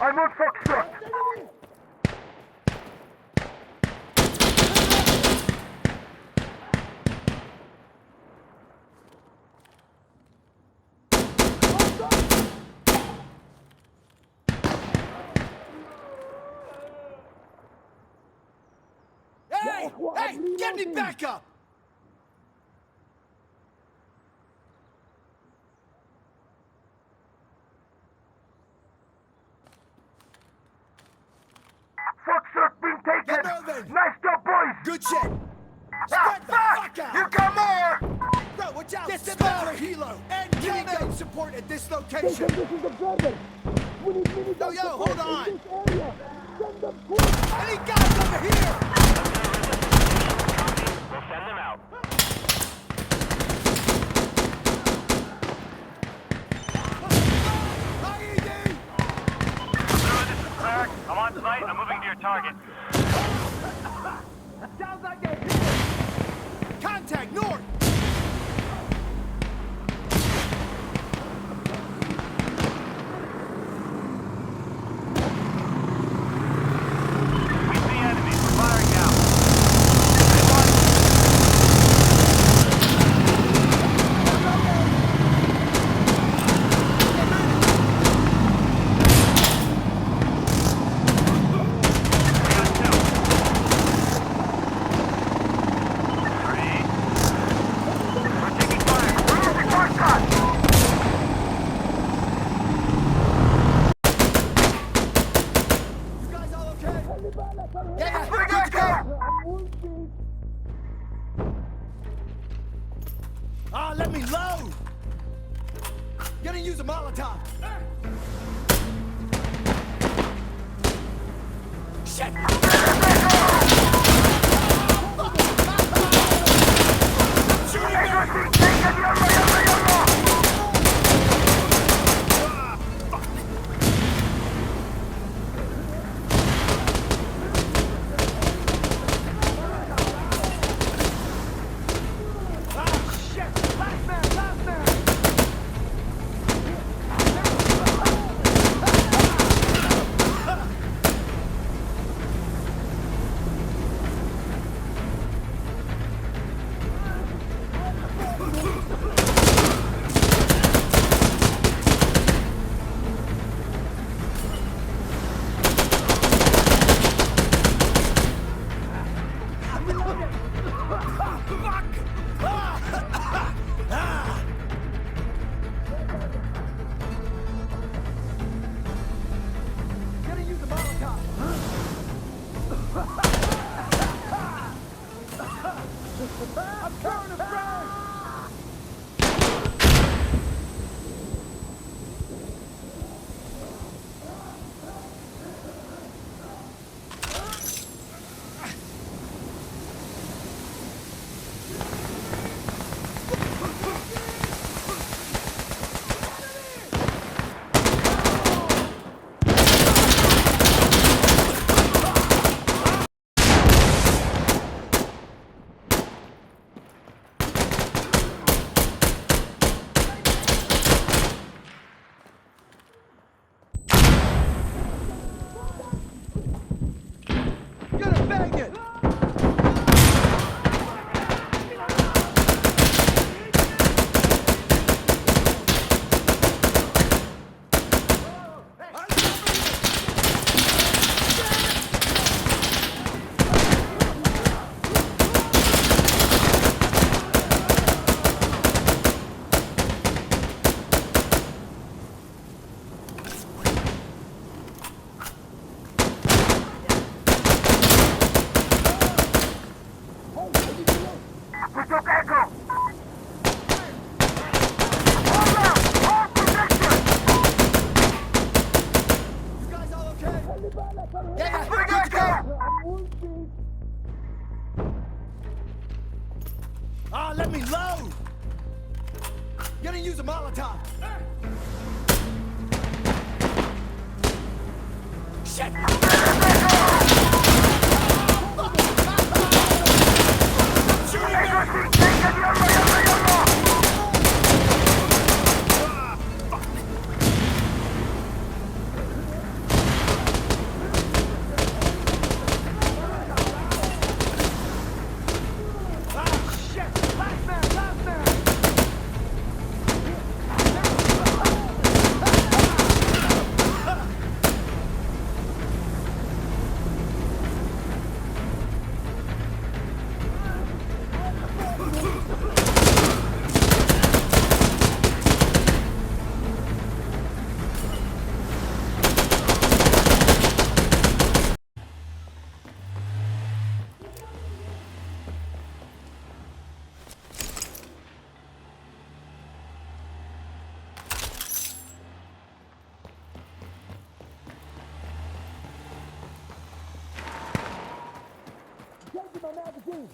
I'm on Foxtrot! Hey! Hey! Get me back up! Foxtrot been taken! Get moving! Nice job, boys! Good shit! Ah, Spread the fuck out! You got more! Bro, watch out! Get smaller helo! And King support at this location! This is the brother. We need Yo, yo, hold on! in this area. Send them quick. Any guys over here? We'll send them out. I'm on site. I'm moving to your target. Sounds like they're here! Contact north! We see enemies. We're firing now. You guys all okay? Yeah, let's go! Ah, let me load! Gonna use a Molotov! Shit! Ah, shit! Last man! Last man! Gonna use a Molotov! I'm throwing a frag! Gonna bang it! Yeah, good to go! Let me load! Gonna use a Molotov! Shit! My magazine.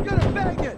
Gonna bang it!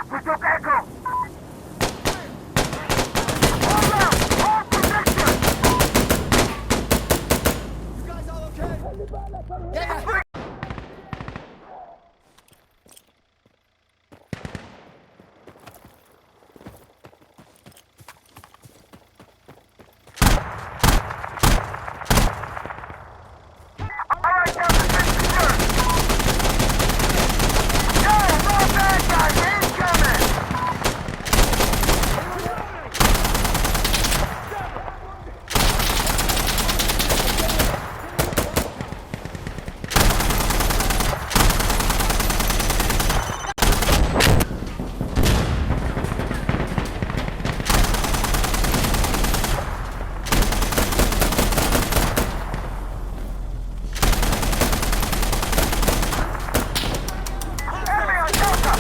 We took Echo! Hold out! Hold position! You guys all okay? Yeah, yeah. Alright, down to 60 yards! Yo, more bad guys incoming! Enemy on Delta!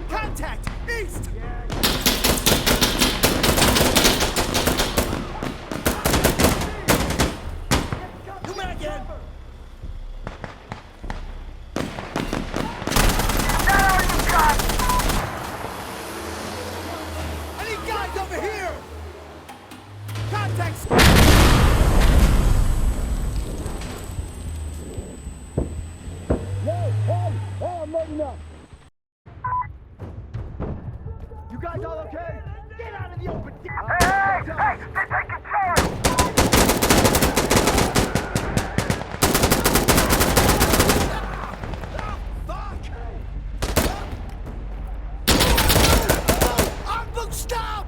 Contact! East! You man again! Now you got! I need guys over here! Contact! Hey, I'm loading up. You guys all okay? Get out of the open! Hey, they're taking Charlie! Fuck! On book, stop!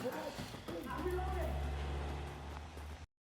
We're not